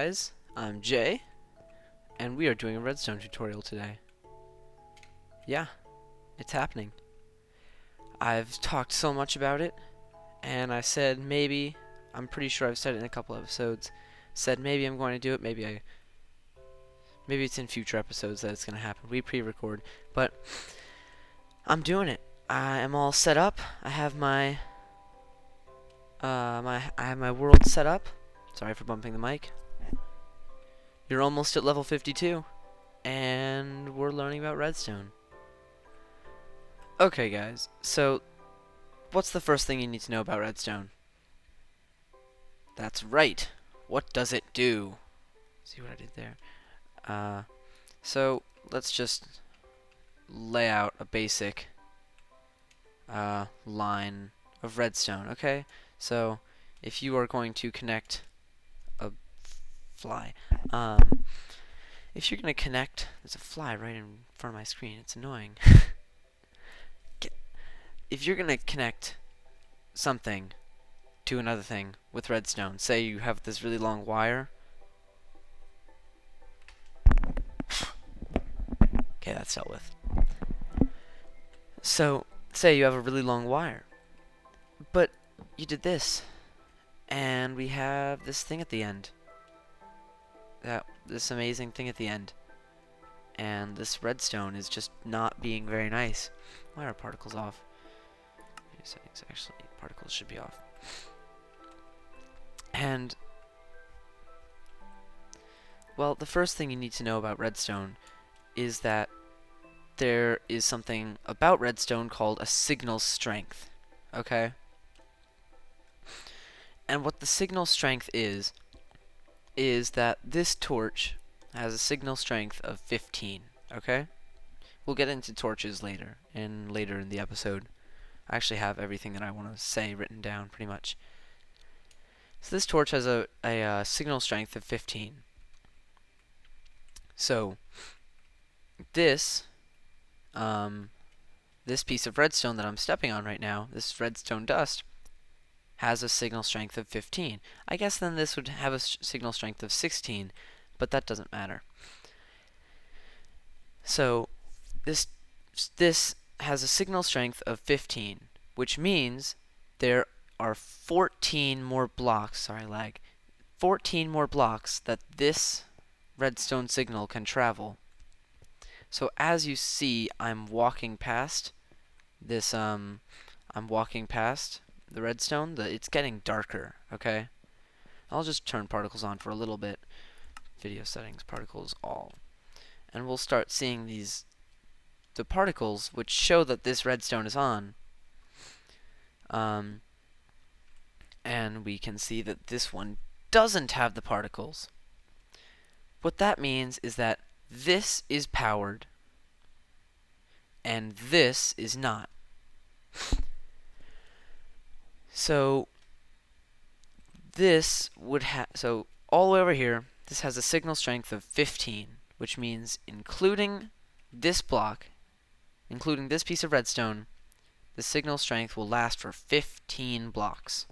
guys, I'm Jay, and we are doing a redstone tutorial today. Yeah, it's happening. I've talked so much about it, and I said maybe, I'm pretty sure I've said it in a couple episodes, said maybe I'm going to do it, maybe it's in future episodes that it's going to happen. We pre-record, but I'm doing it. I am all set up. I have my world set up. Sorry for bumping the mic. You're almost at level 52, and we're learning about redstone. Okay, guys, so what's the first thing you need to know about redstone? That's right. What does it do? See what I did there? So let's just lay out a basic line of redstone, okay? So if you are going to connect a fly, if you're going to connect, there's a fly right in front of my screen, it's annoying. If you're going to connect something to another thing with redstone, say you have this really long wire. Okay, that's dealt with. So, say you have a really long wire, but you did this, and we have this thing at the end. This amazing thing at the end. And this redstone is just not being very nice. Why are particles off? Settings, actually, particles should be off. And, well, the first thing you need to know about redstone is that there is something about redstone called a signal strength, okay? And what the signal strength is that this torch has a signal strength of 15, okay? We'll get into torches later in the episode. I actually have everything that I want to say written down, pretty much. So this torch has a signal strength of 15. So this piece of redstone that I'm stepping on right now, this redstone dust, has a signal strength of 15. I guess then this would have a signal strength of 16, but that doesn't matter. So this has a signal strength of 15, which means there are 14 more blocks, 14 more blocks that this redstone signal can travel. So as you see, I'm walking past this, I'm walking past the redstone. It's getting darker, okay? I'll just turn particles on for a little bit. Video settings, particles, all. And we'll start seeing the particles which show that this redstone is on. And we can see that this one doesn't have the particles. What that means is that this is powered and this is not. So this would so all the way over here, this has a signal strength of 15, which means including this block, including this piece of redstone, the signal strength will last for 15 blocks.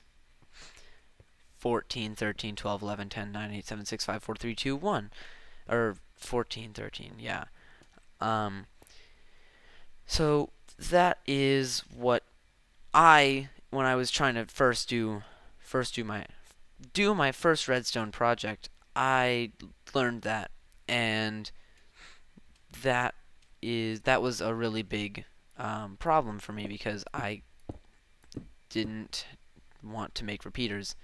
14, 13, 12, 11, 10, 9, 8, 7, 6, 5, 4, 3, 2, 1. Or 14, 13, yeah. So that is what when I was trying to do my first redstone project, I learned that, and that was a really big problem for me because I didn't want to make repeaters.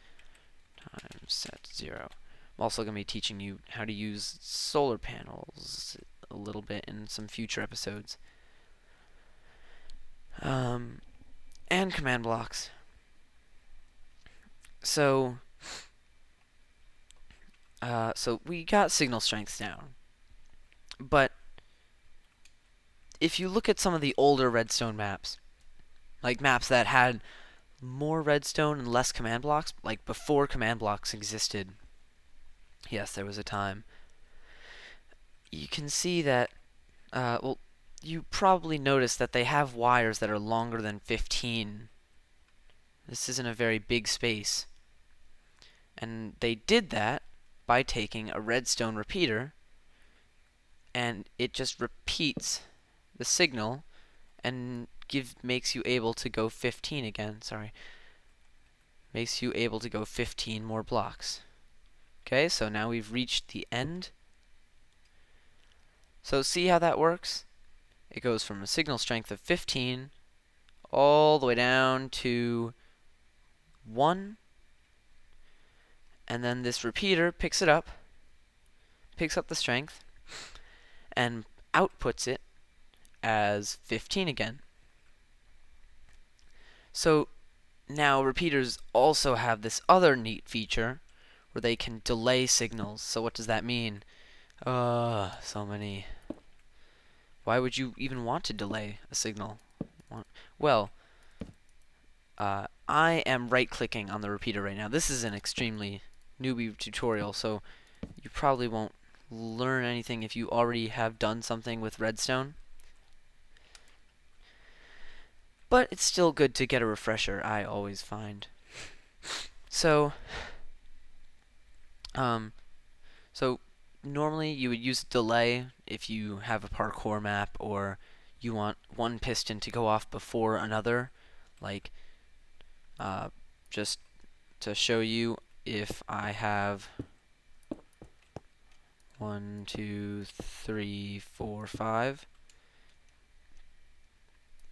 Time set 0. I'm also going to be teaching you how to use solar panels a little bit in some future episodes. And command blocks. So we got signal strengths down. But if you look at some of the older redstone maps, like maps that had more redstone and less command blocks, like before command blocks existed, yes, there was a time, you can see that, well, you probably noticed that they have wires that are longer than 15. This isn't a very big space. And they did that by taking a redstone repeater, and it just repeats the signal and makes you able to go 15 again. Sorry. Makes you able to go 15 more blocks. Okay, so now we've reached the end. So see how that works? It goes from a signal strength of 15 all the way down to 1, and then this repeater picks up the strength, and outputs it as 15 again. So now repeaters also have this other neat feature where they can delay signals. So what does that mean? So many. Why would you even want to delay a signal? Well, I am right-clicking on the repeater right now. This is an extremely newbie tutorial, so you probably won't learn anything if you already have done something with Redstone. But it's still good to get a refresher, I always find. So normally you would use delay if you have a parkour map or you want one piston to go off before another. Like, just to show you, if I have 1, 2, 3, 4, 5,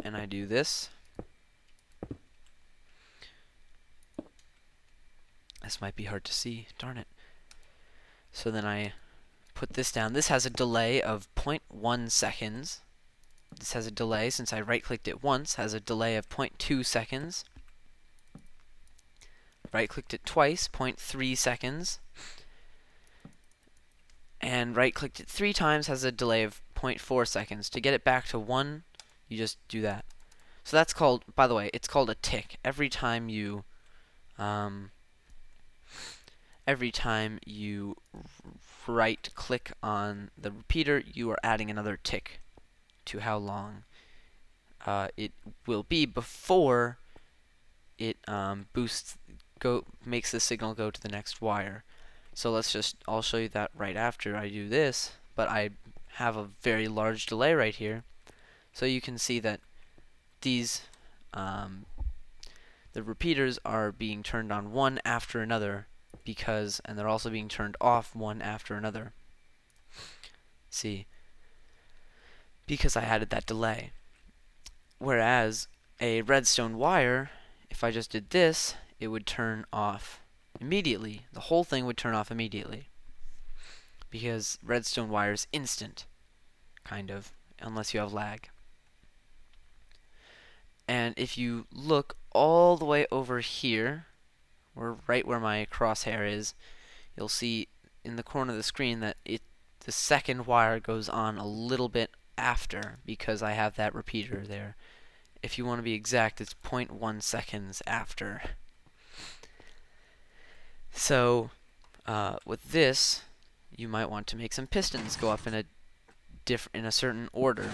and I do this. This might be hard to see, darn it. So then I put this down. This has a delay of 0.1 seconds. This has a delay, since I right-clicked it once, has a delay of 0.2 seconds. Right-clicked it twice, 0.3 seconds. And right-clicked it 3 times, has a delay of 0.4 seconds. To get it back to 1, you just do that. So that's called, by the way, it's called a tick. Every time you right-click on the repeater, you are adding another tick to how long it will be before it makes the signal go to the next wire. So I'll show you that right after I do this, but I have a very large delay right here. So you can see that these the repeaters are being turned on one after another, and they're also being turned off one after another. See, because I added that delay. Whereas a redstone wire, if I just did this, it would turn off immediately. The whole thing would turn off immediately. Because redstone wire is instant, kind of, unless you have lag. And if you look all the way over here, right where my crosshair is, you'll see in the corner of the screen that the second wire goes on a little bit after, because I have that repeater there. If you want to be exact, it's 0.1 seconds after. So with this, you might want to make some pistons go up in a certain order.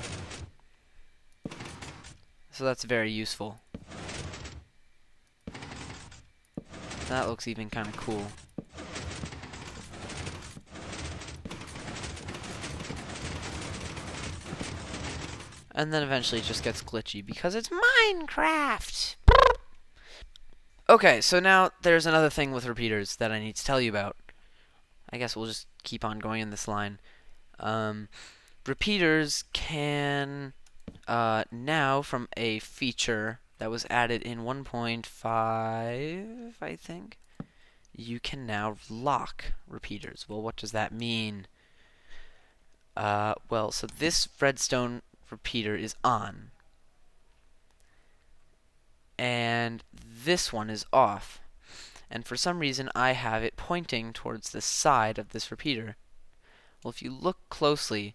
So that's very useful. That looks even kind of cool. And then eventually it just gets glitchy because it's Minecraft! Okay, so now there's another thing with repeaters that I need to tell you about. I guess we'll just keep on going in this line. Repeaters can now, from a feature that was added in 1.5, I think, you can now lock repeaters. Well, what does that mean? Well, so this redstone repeater is on, and this one is off. And for some reason, I have it pointing towards the side of this repeater. Well, if you look closely,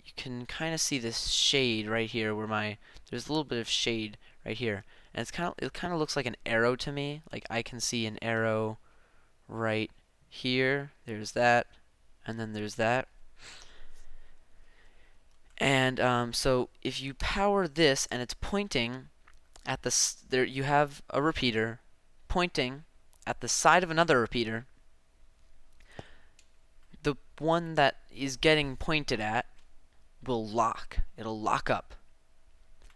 you can kind of see this shade right here where there's a little bit of shade right here. And it kind of looks like an arrow to me. Like, I can see an arrow right here. There's that, and then there's that. And so if you power this and it's pointing at there you have a repeater pointing at the side of another repeater, one that is getting pointed at will lock. It'll lock up.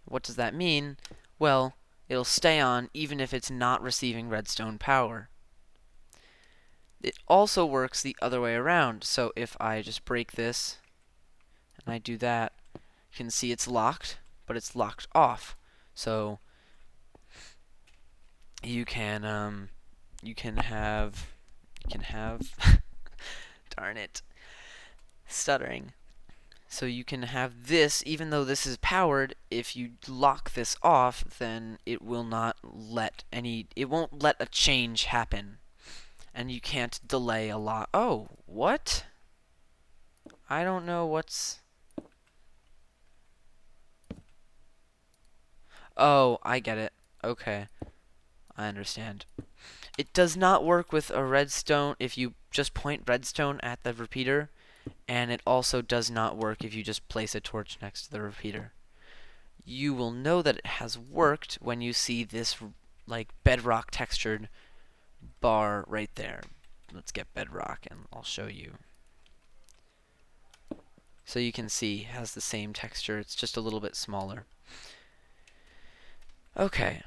What does that mean? Well, it'll stay on even if it's not receiving redstone power. It also works the other way around. So if I just break this and I do that, you can see it's locked, but it's locked off. So you can have darn it, stuttering. So you can have this, even though this is powered, if you lock this off, then it will not let it won't let a change happen. And you can't delay a lot. Oh, what? I don't know what's... Oh, I get it. Okay, I understand. It does not work with a redstone if you just point redstone at the repeater, and it also does not work if you just place a torch next to the repeater. You will know that it has worked when you see this like bedrock textured bar right there. Let's get bedrock and I'll show you. So you can see it has the same texture, it's just a little bit smaller. Okay,